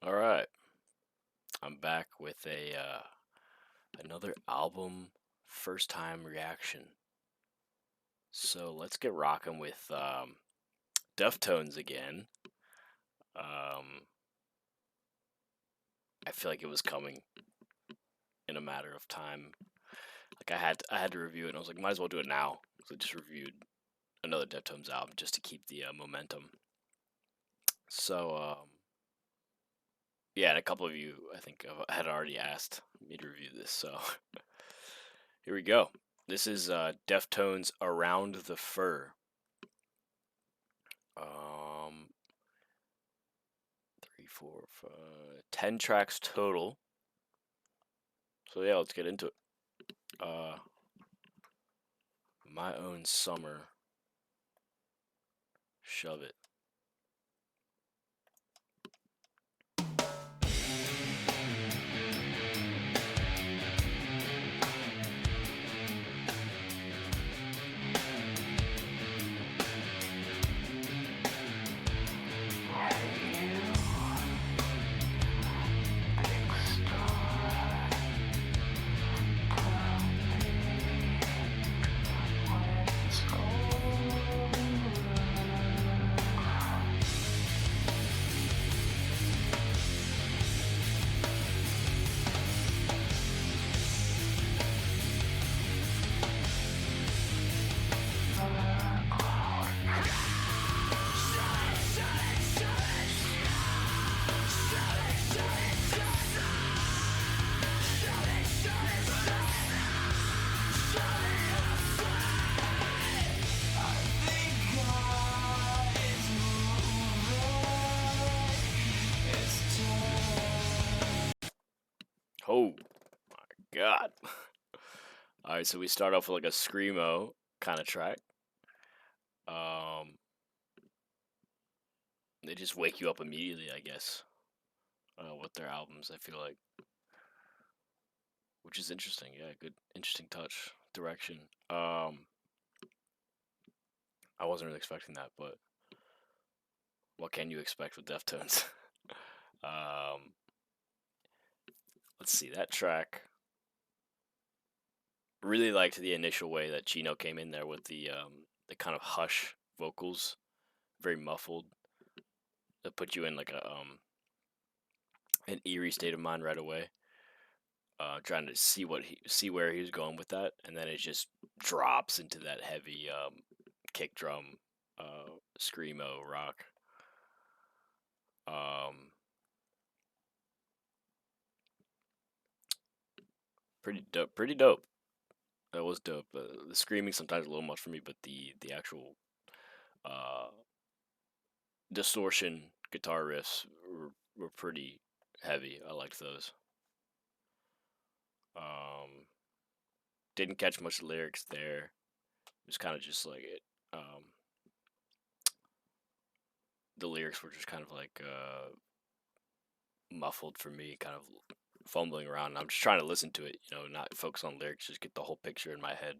All right, I'm back with a another album first time reaction. So let's get rocking with Deftones again. Um, I feel like it was coming in a matter of time. Like I had to review it, and I was like, might as well do it now. So I just reviewed another Deftones album just to keep the momentum. So yeah, and a couple of you I think had already asked me to review this, so here we go. This is Deftones Around the Fur. Um, three, four, five, 10 tracks total. So yeah, let's get into it. Uh, My Own Summer. Shove it. Oh my god. Alright, so we start off with like a screamo kind of track. Um, they just wake you up immediately, I guess. With their albums, I feel like, which is interesting. Yeah, good, interesting touch, direction. I wasn't really expecting that, but what can you expect with Deftones? um, let's see that track. Really liked the initial way that Chino came in there with the kind of hush vocals, very muffled. That put you in like a an eerie state of mind right away. Trying to see where he was going with that, and then it just drops into that heavy kick drum, screamo rock. Um, Pretty dope. Pretty dope. That was dope. The screaming sometimes a little much for me, but the actual uh, distortion guitar riffs were pretty heavy. I liked those. Um, didn't catch much lyrics there. It was kind of just like it. The lyrics were just kind of like muffled for me, kind of fumbling around. I'm just trying to listen to it, not focus on lyrics, just get the whole picture in my head.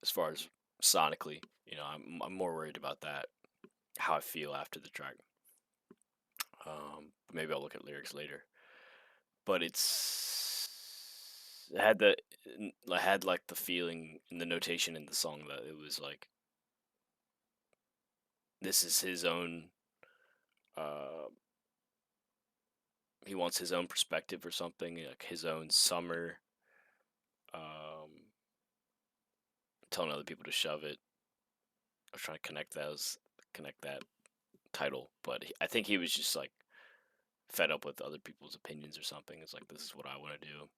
As far as sonically, I'm more worried about that, how I feel after the track. Maybe I'll look at lyrics later. But it had I had like the feeling in the notation in the song that it was like this is his own. Uh, he wants his own perspective or something, like his own summer. Um, Telling other people to shove it. I was trying to connect that title, but I think he was just like fed up with other people's opinions or something. It's like, this is what I want to do.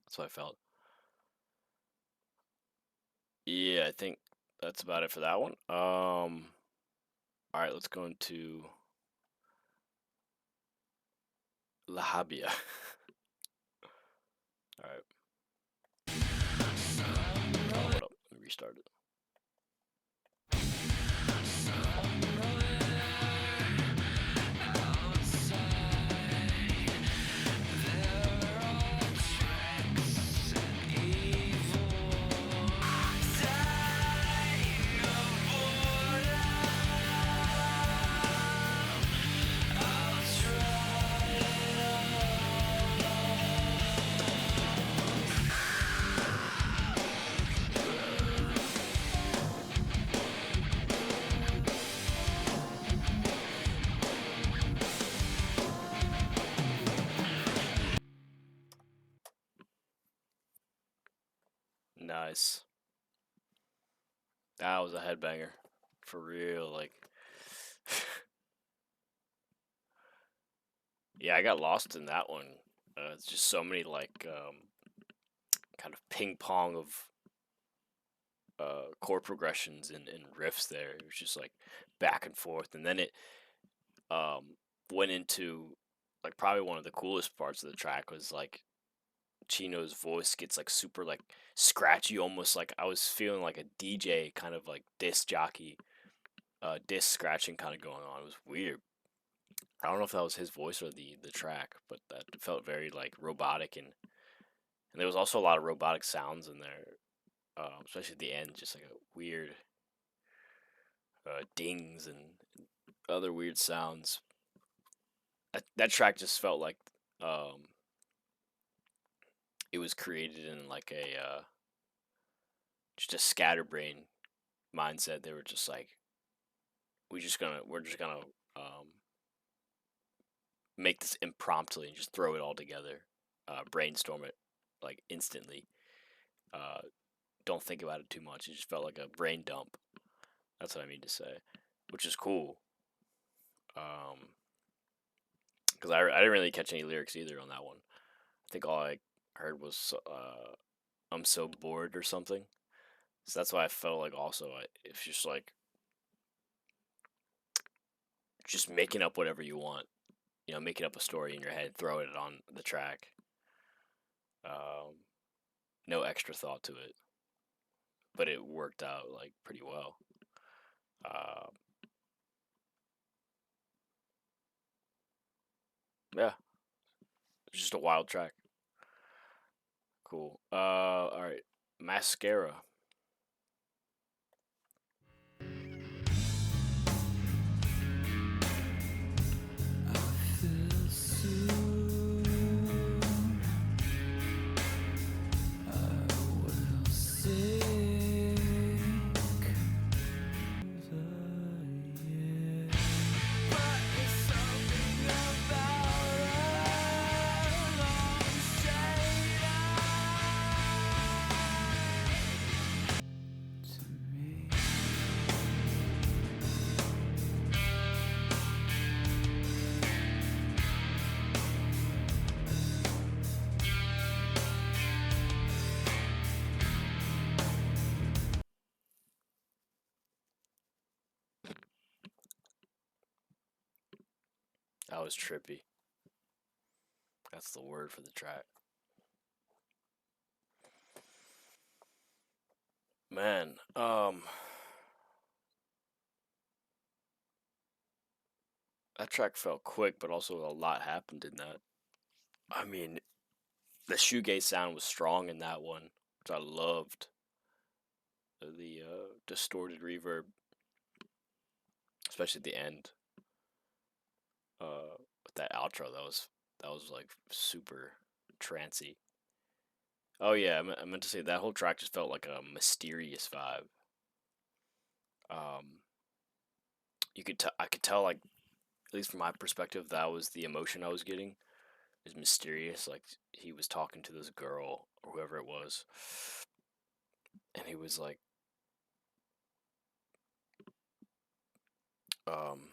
That's what I felt. Yeah, I think that's about it for that one. All right, let's go into La Habia. All right. Oh, hold up. Let me restart it. Nice. That was a headbanger. For real, like. Yeah, I got lost in that one. It's just so many, like, kind of ping pong of chord progressions and riffs there. It was just like back and forth. And then it um, went into, like, probably one of the coolest parts of the track was like Chino's voice gets like super like scratchy, almost like I was feeling like a DJ kind of like disc jockey, disc scratching kind of going on. It was weird. I don't know if that was his voice or the track, but that felt very like robotic, and there was also a lot of robotic sounds in there, especially at the end, just like a weird dings and other weird sounds. That track just felt like um, it was created in like a just a scatterbrain mindset. They were just like, we're just gonna um, make this impromptu and just throw it all together, brainstorm it like instantly. Uh, don't think about it too much. It just felt like a brain dump. That's what I mean to say, which is cool. Because I didn't really catch any lyrics either on that one. I think all I heard was "I'm so bored" or something. So that's why I felt like also it's just like just making up whatever you want. You know, making up a story in your head, throwing it on the track. Um, no extra thought to it, but it worked out like pretty well. Uh, yeah, it's just a wild track. Cool. All right, Mascara. That was trippy. That's the word for the track. Man, that track felt quick, but also a lot happened in that. I mean, the shoegaze sound was strong in that one, which I loved. The distorted reverb, especially at the end. With that outro, that was like super trancy. Oh yeah, I meant to say that whole track just felt like a mysterious vibe. Um, I could tell, like, at least from my perspective, that was the emotion I was getting. Is mysterious, like he was talking to this girl or whoever it was, and he was like, um,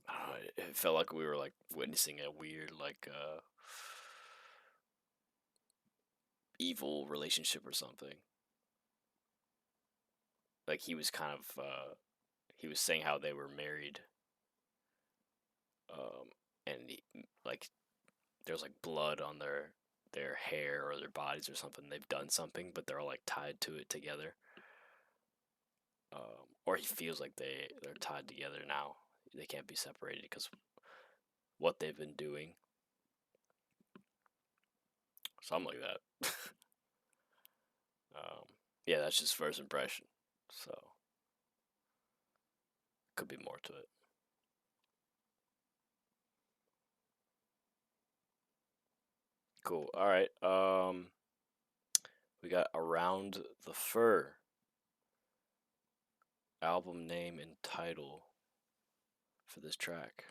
I don't know, it felt like we were like witnessing a weird like evil relationship or something. Like he was kind of he was saying how they were married, um, and like there's like blood on their hair or their bodies or something. They've done something, but they're all like tied to it together. Or he feels like they're tied together now. They can't be separated because what they've been doing, something like that. um, yeah, that's just first impression. So could be more to it. Cool. All right. We got Around the Fur. Album name and title for this track.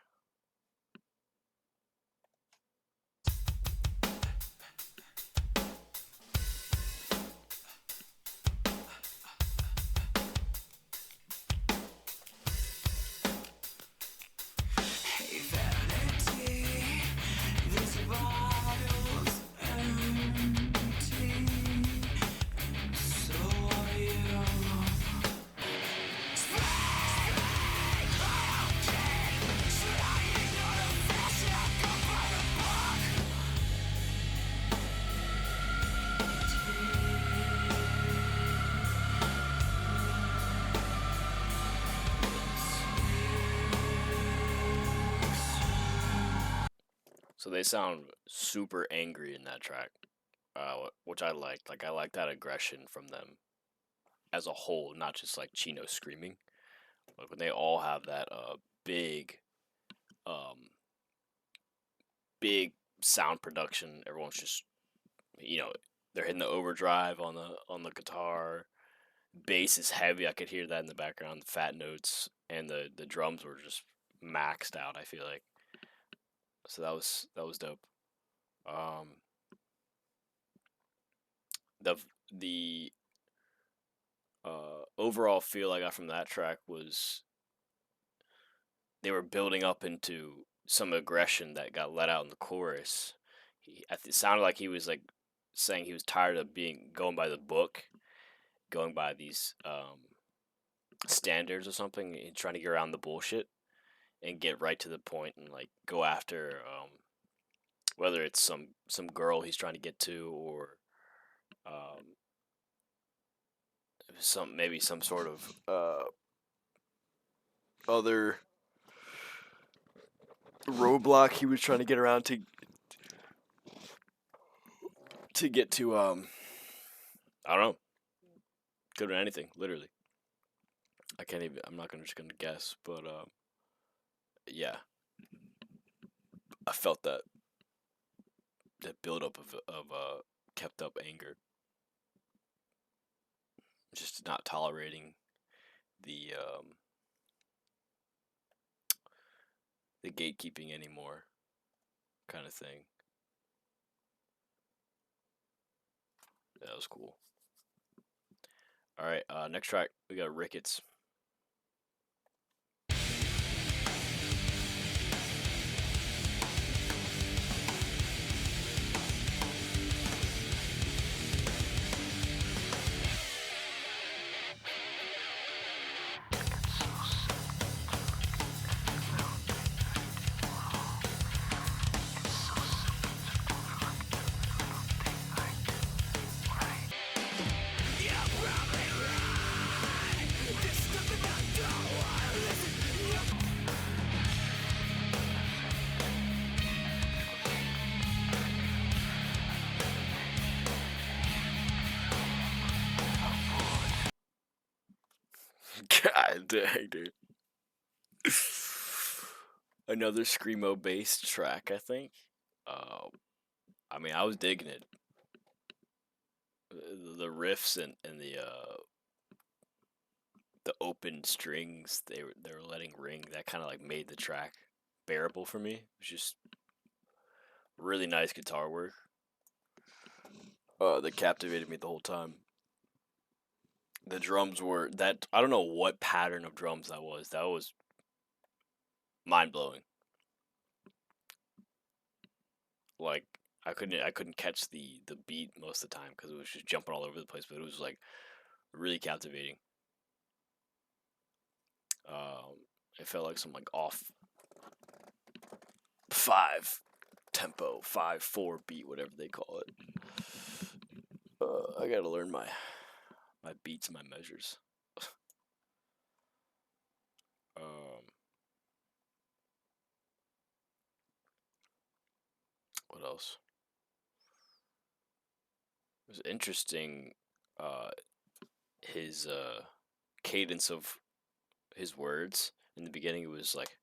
So they sound super angry in that track, which I liked. Like I like that aggression from them as a whole, not just like Chino screaming. Like when they all have that big, um, big sound production. Everyone's just, you know, they're hitting the overdrive on the guitar. Bass is heavy. I could hear that in the background. The fat notes and the drums were just maxed out. I feel like so that was dope. Um, the the overall feel I got from that track was they were building up into some aggression that got let out in the chorus. It sounded like he was like saying he was tired of being going by the book, going by these standards or something, and trying to get around the bullshit and get right to the point and like go after whether it's some girl he's trying to get to or um, some sort of other roadblock he was trying to get around to get to I don't know. Could have been anything, literally. I can't even. I'm not just gonna guess, but yeah, I felt that buildup of kept up anger, just not tolerating the the gatekeeping anymore, kind of thing. That was cool. All right, next track we got Rickets. God dang, dude. Another screamo based track, I think. Uh, I mean, I was digging it. The riffs and the open strings they were letting ring that kind of like made the track bearable for me. It was just really nice guitar work. That captivated me the whole time. The drums were that I don't know what pattern of drums that was. That was mind blowing. Like I couldn't catch the beat most of the time because it was just jumping all over the place. But it was like really captivating. It felt like some like off five tempo, 5/4 beat, whatever they call it. I gotta learn my beats, my measures. Um, what else? It was interesting. Uh, his cadence of his words in the beginning. It was like,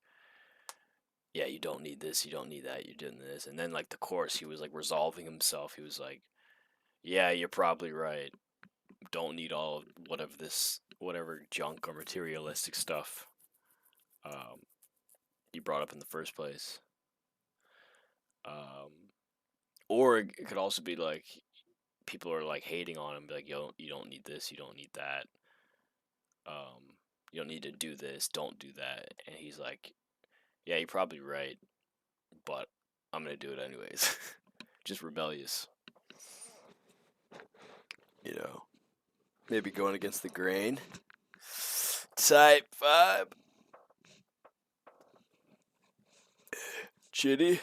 yeah, you don't need this, you don't need that, you're doing this, and then like the chorus, he was like resolving himself. He was like, yeah, you're probably right. Don't need all of whatever junk or materialistic stuff you brought up in the first place. Um, or it could also be like people are like hating on him, be like, yo, you don't need this, you don't need that. Um, you don't need to do this, don't do that. And he's like, yeah, you're probably right, but I'm gonna do it anyways. Just rebellious, you know. Maybe going against the grain. Type vibe. Chitty.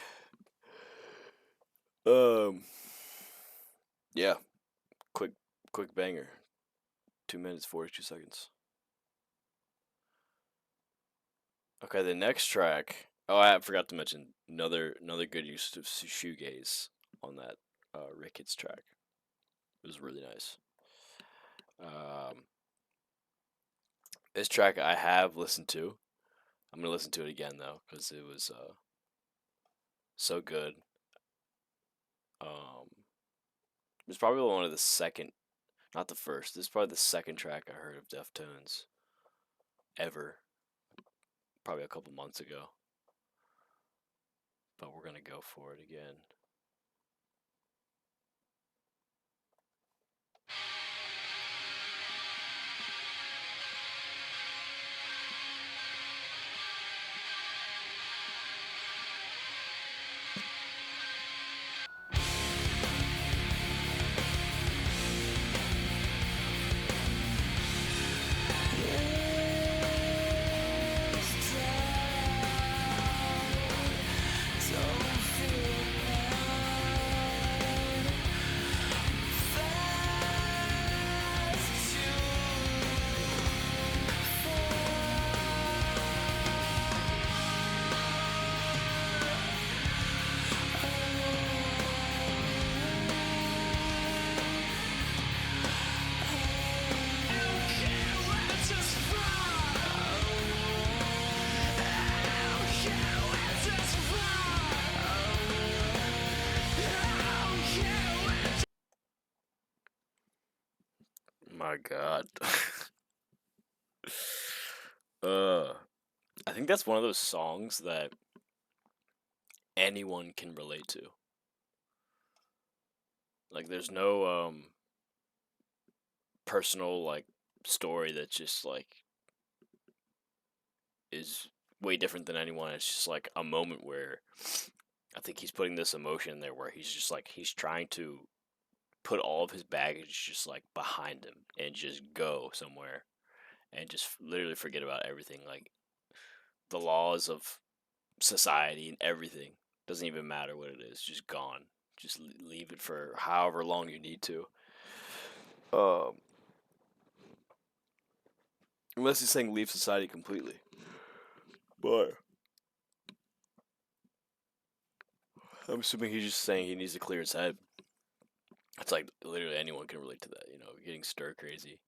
Yeah. Quick quick banger. 2 minutes 42 seconds. Okay, the next track Oh, I forgot to mention another good use of shoegaze on that Ricketts track. It was really nice. Um, this track I have listened to. I'm gonna listen to it again though because it was so good. It was probably one of the second, not the first. This is probably the second track I heard of Deftones ever. Probably a couple months ago, but we're gonna go for it again. My God. uh, I think that's one of those songs that anyone can relate to. Like, there's no personal like story that just like is way different than anyone. It's just like a moment where I think he's putting this emotion in there where he's just like he's trying to put all of his baggage just like behind him and just go somewhere and just literally forget about everything, like the laws of society and everything. Doesn't even matter what it is, just gone. Just leave it for however long you need to. Um, unless he's saying leave society completely. But I'm assuming he's just saying he needs to clear his head. It's like literally anyone can relate to that, getting stir crazy.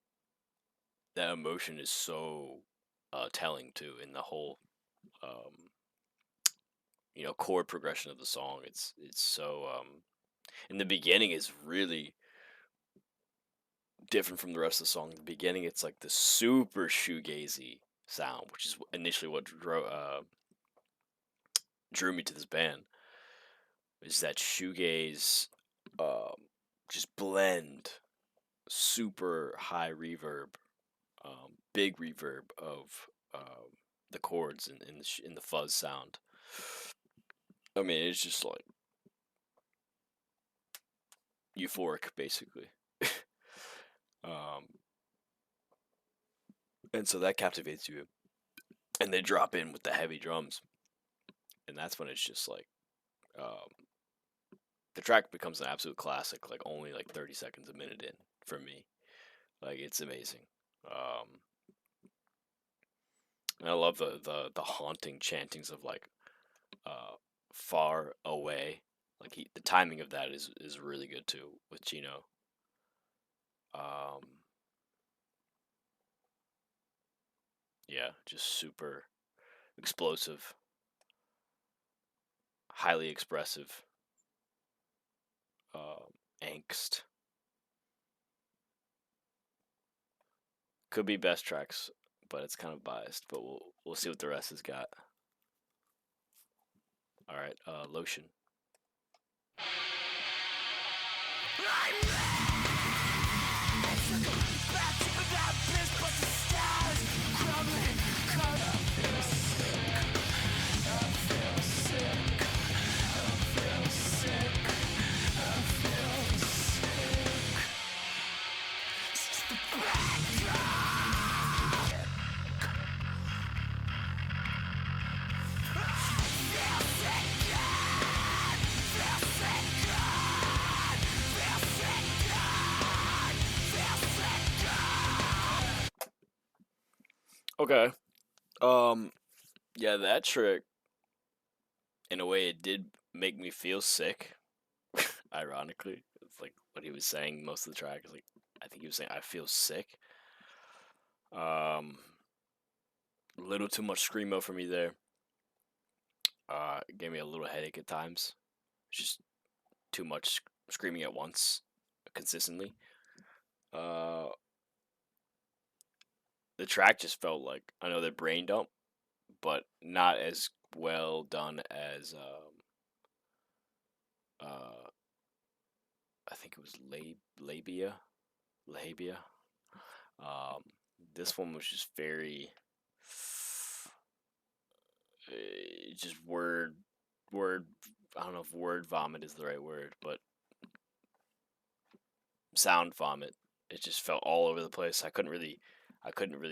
That emotion is so telling too in the whole um, chord progression of the song. It's so in the beginning is really different from the rest of the song. In the beginning, it's like the super shoegazy sound, which is initially what drew me to this band. Is that shoegaze just blend, super high reverb, big reverb of the chords in the fuzz sound. I mean, it's just like euphoric, basically. um, and so that captivates you, and they drop in with the heavy drums, and that's when it's just like the track becomes an absolute classic. Like only like 30 seconds a minute in for me, like it's amazing. And I love the haunting chantings of like far away. Like the timing of that is really good too with Gino. Um, yeah, just super explosive, highly expressive, angst. Could be best tracks, but it's kind of biased. But we'll see what the rest has got. All right, Lotion. Okay. Yeah, that trick in a way, it did make me feel sick. Ironically, it's like what he was saying most of the track is like, I think he was saying, "I feel sick." A little too much screamo for me there. It gave me a little headache at times. Just too much screaming at once, consistently. Uh, the track just felt like another brain dump, but not as well done as I think it was labia. Um, this one was just very just word. I don't know if word vomit is the right word, but sound vomit. It just felt all over the place. I couldn't really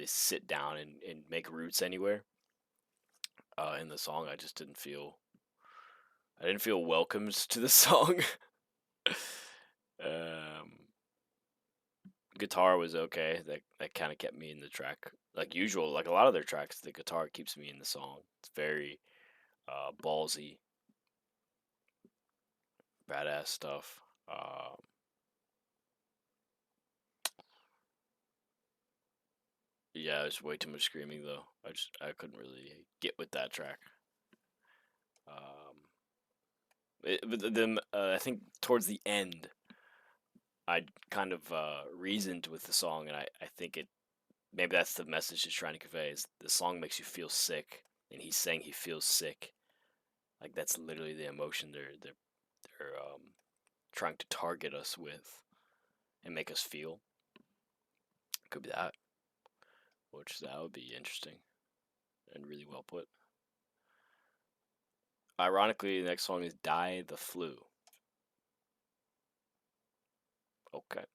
sit down and make roots anywhere. In the song, I didn't feel welcomed to the song. um, Guitar was okay. That kind of kept me in the track. Like usual, like a lot of their tracks, the guitar keeps me in the song. It's very ballsy, badass stuff. Yeah, there's way too much screaming though. I couldn't really get with that track. But then I think towards the end, I kind of reasoned with the song, and I think maybe that's the message it's trying to convey. Is the song makes you feel sick, and he's saying he feels sick. Like that's literally the emotion they're trying to target us with and make us feel. Could be that, which that would be interesting and really well put. Ironically, the next song is "Die the Flu." Okay.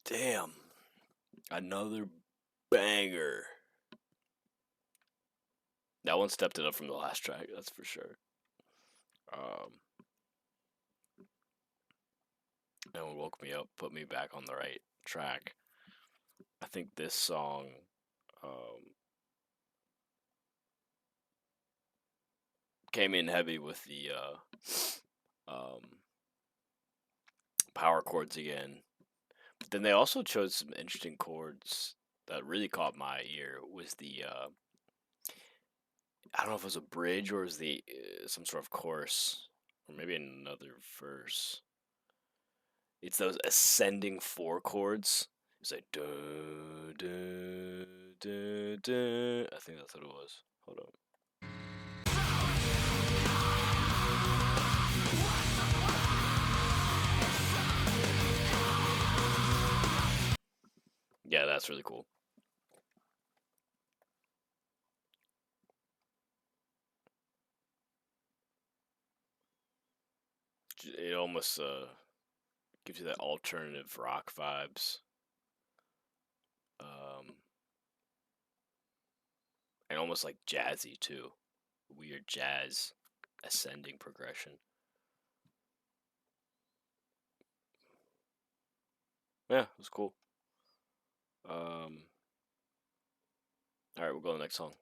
Damn. Another banger. That one stepped it up from the last track, that's for sure. That one woke me up, put me back on the right track. I think this song came in heavy with the power chords again. But then they also chose some interesting chords that really caught my ear. Was the I don't know if it was a bridge or was the some sort of chorus or maybe another verse. It's those ascending four chords. It's like duh, duh, duh, duh. I think that's what it was. Hold on. Yeah, that's really cool. It almost gives you that alternative rock vibes. And almost like jazzy too. Weird jazz ascending progression. Yeah, it was cool. Alright, we'll go to the next song.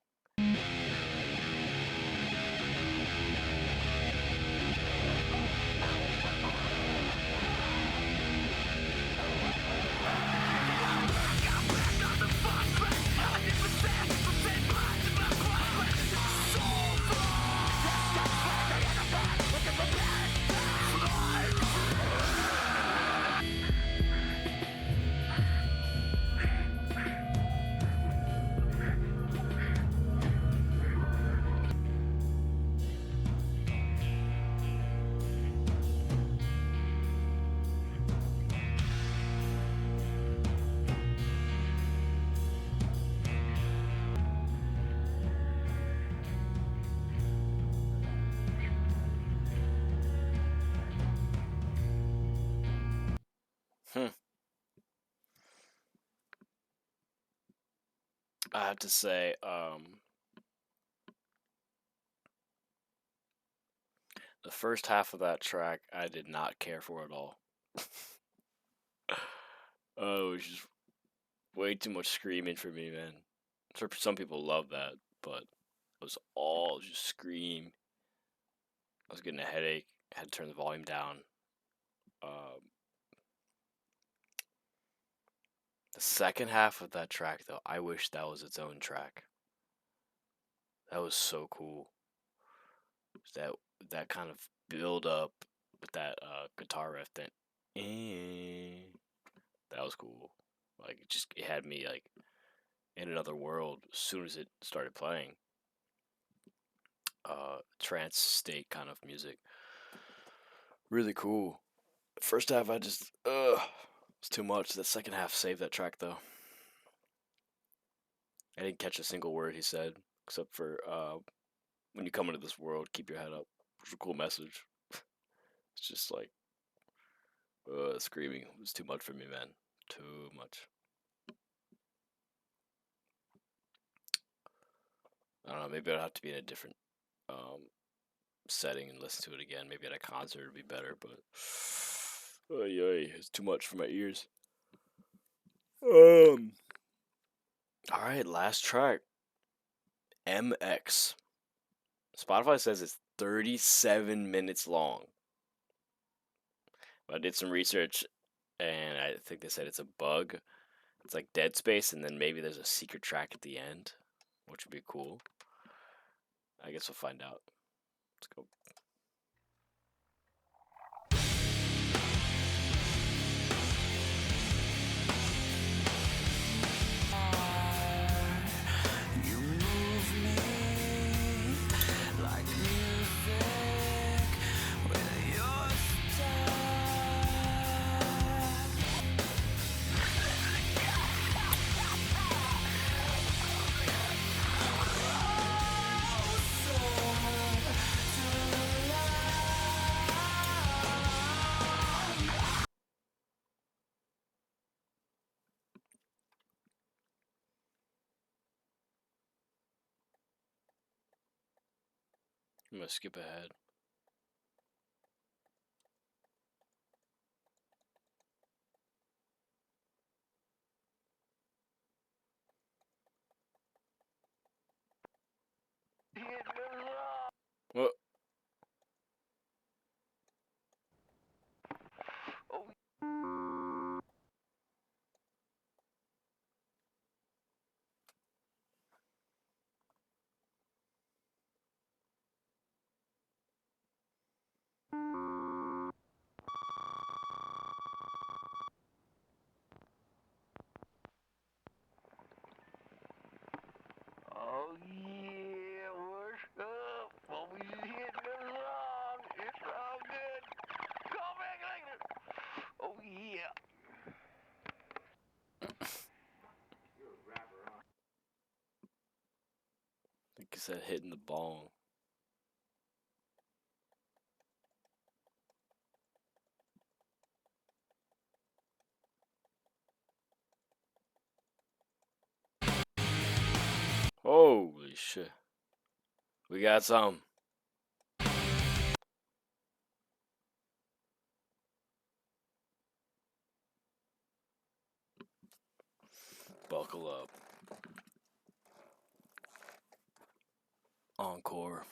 Hmm. I have to say, the first half of that track I did not care for at all. Oh, it was just way too much screaming for me, man. Some people love that, but it was all just scream. I was getting a headache. I had to turn the volume down. The second half of that track, though, I wish that was its own track. That was so cool. That that kind of build up with that guitar riff. That was cool. Like it had me like in another world as soon as it started playing. Trance state kind of music. Really cool. First half, I just it's too much. The second half saved that track though. I didn't catch a single word he said except for when you come into this world, keep your head up. Which is a cool message. It's just like screaming. It was too much for me, man. Too much. I don't know. Maybe I'd have to be in a different setting and listen to it again. Maybe at a concert it'd be better, but it's too much for my ears. All right, last track. MX. Spotify says it's 37 minutes long. I did some research, and I think they said it's a bug. It's like dead space, and then maybe there's a secret track at the end, which would be cool. I guess we'll find out. Let's go. I'm gonna skip ahead. What? Oh yeah, what's up? Well, we just hit the song. It's all good. Call back later. Oh yeah. I think he said hitting the bong. Holy shit. We got some. Buckle up. Encore.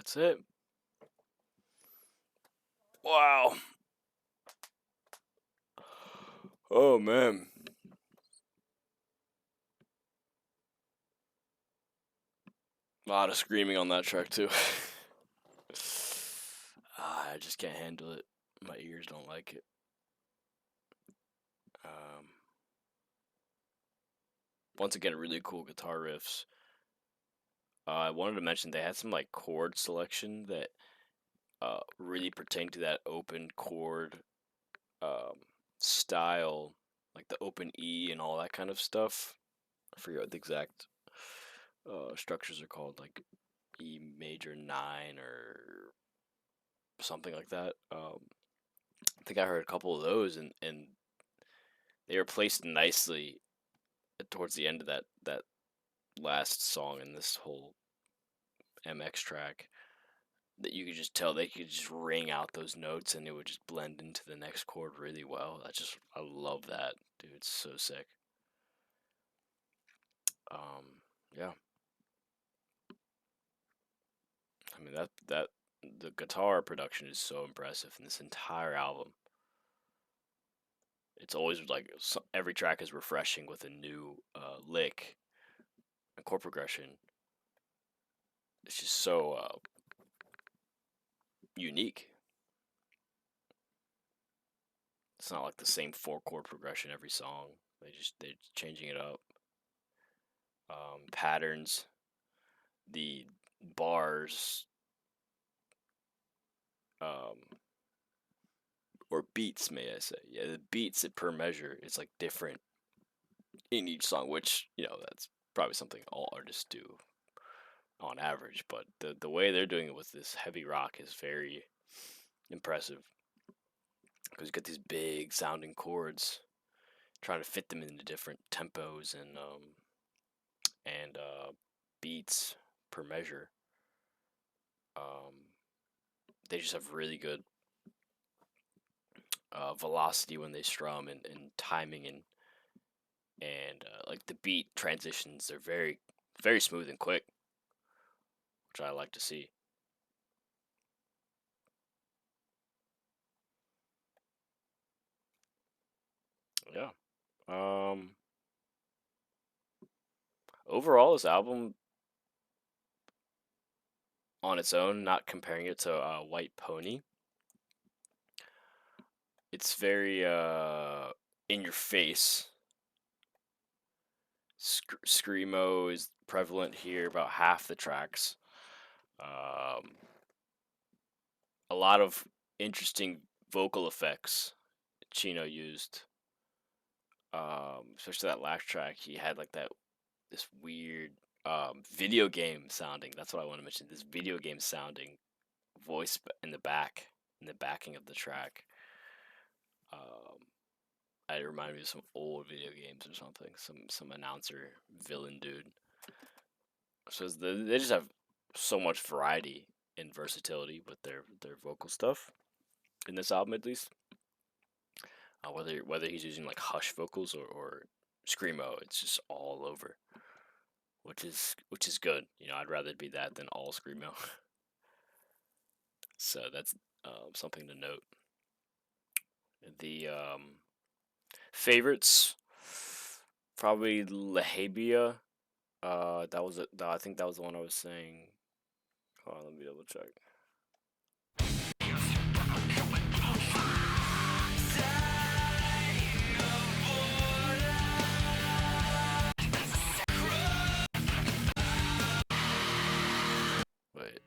That's it. Wow. Oh man. A lot of screaming on that track too. I just can't handle it. My ears don't like it. Um, Once again, really cool guitar riffs. I wanted to mention they had some like chord selection that really pertain to that open chord um, style, like the open E and all that kind of stuff. I forget what the exact structures are called, like E major 9 or something like that. I think I heard a couple of those, and they were placed nicely towards the end of that last song in this whole MX track. That you could just tell they could just ring out those notes and it would just blend into the next chord really well. I love that, dude. It's so sick. Yeah. I mean that the guitar production is so impressive in this entire album. It's always like every track is refreshing with a new lick and chord progression. It's just so unique. It's not like the same 4 chord progression every song. They're changing it up. Patterns, the bars, um, or beats, may I say? Yeah, the beats per measure is like different in each song, which that's probably something all artists do on average. But the way they're doing it with this heavy rock is very impressive because you get these big sounding chords, trying to fit them into different tempos and beats per measure. They just have really good velocity when they strum and timing and like the beat transitions. They're very smooth and quick, which I like to see. Yeah. Overall, this album on its own, not comparing it to White Pony, it's very in your face. Screamo is prevalent here, about half the tracks. Um, a lot of interesting vocal effects Chino used. Especially that last track, he had like this weird video game sounding. That's what I want to mention. This video game sounding voice in the backing of the track. Um, it reminded me of some old video games or something. Some announcer villain dude. So they just have so much variety and versatility with their vocal stuff in this album, at least. Whether he's using like hush vocals or screamo, it's just all over, which is good. I'd rather it be that than all screamo. So that's something to note. The favorites, probably Lahabia. I think that was the one I was saying. Hold on, let me double check. Wait.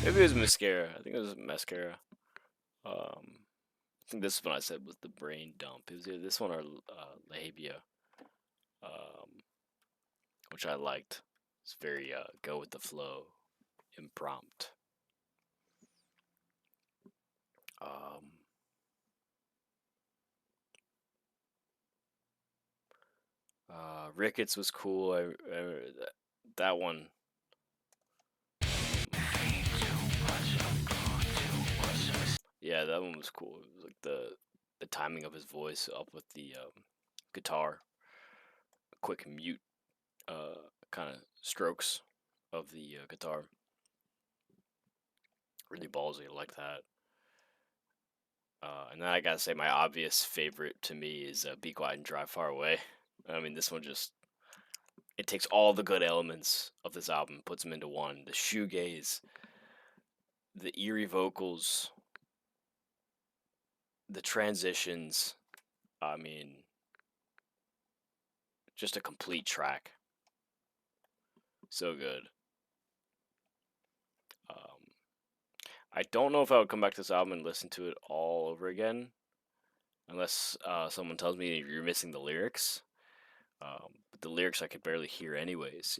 Maybe it was Mascara. I think it was Mascara. I think this one I said was the brain dump. It was either this one or Lahabia, um, which I liked. It's very go with the flow, impromptu. Um, Ricketts was cool. That one. Yeah, that one was cool. It was like the timing of his voice up with the guitar, quick mute kind of strokes of the guitar. Really ballsy, I like that. And then I gotta say, my obvious favorite to me is "Be Quiet and Drive Far Away." I mean, this one just it takes all the good elements of this album, puts them into one. The shoegaze, the eerie vocals, the transitions. I mean, just a complete track. So good. Um, I don't know if I would come back to this album and listen to it all over again, unless someone tells me you're missing the lyrics. But the lyrics I could barely hear anyways.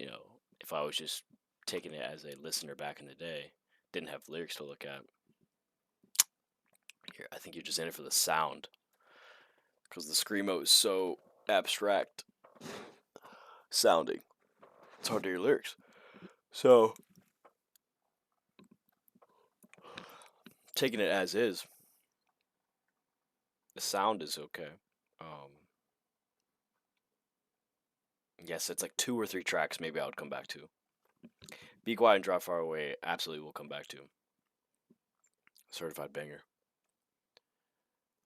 If I was just taking it as a listener back in the day, didn't have lyrics to look at. Here, I think you're just in it for the sound, because the screamo is so abstract sounding. It's hard to hear lyrics. So taking it as is, the sound is okay. Um, yes, it's like 2 or 3 tracks. Maybe I would come back to. Be Quiet and Drive Far Away. Absolutely, will come back to. Certified banger.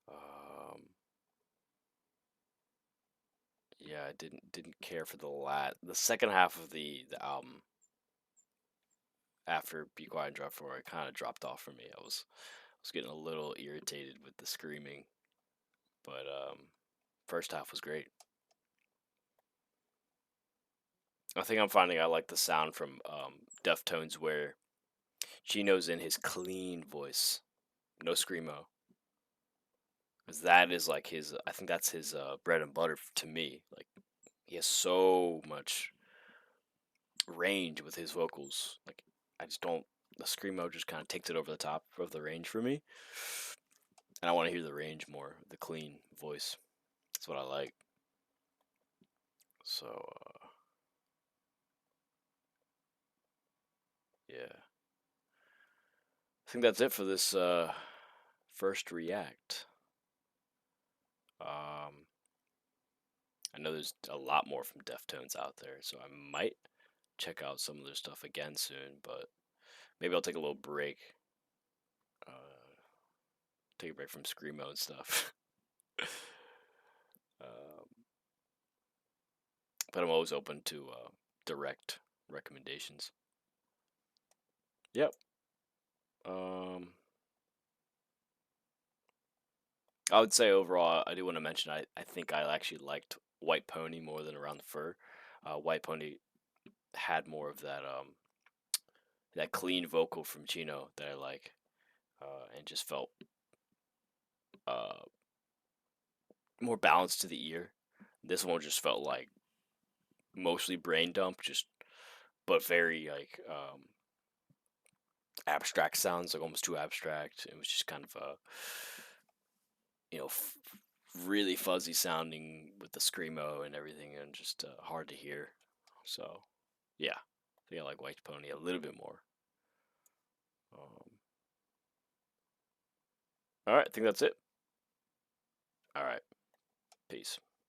Um, yeah, I didn't care for the second half of the album after Be Quiet and Drive Far Away kind of dropped off for me. I was getting a little irritated with the screaming, but first half was great. I think I'm finding I like the sound from Deftones where Chino's in his clean voice, no screamo, because that is like his. I think that's his bread and butter to me. Like he has so much range with his vocals. Like I just don't. The screamo just kind of takes it over the top of the range for me, and I want to hear the range more, the clean voice. That's what I like. So yeah, I think that's it for this first react. Um, I know there's a lot more from Deftones out there, so I might check out some of their stuff again soon. But maybe I'll take a little break. Uh, take a break from screamo and stuff. um, but I'm always open to direct recommendations. Yep. Um, I would say overall, I do want to mention I think I actually liked White Pony more than Around the Fur. White Pony had more of that clean vocal from Chino that I like, and just felt uh, more balanced to the ear. This one just felt like mostly brain dump, just but very like abstract sounds, like almost too abstract. It was just kind of really fuzzy sounding with the screamo and everything, and just hard to hear. So yeah, I think I like White Pony a little bit more. All right, I think that's it. All right, peace.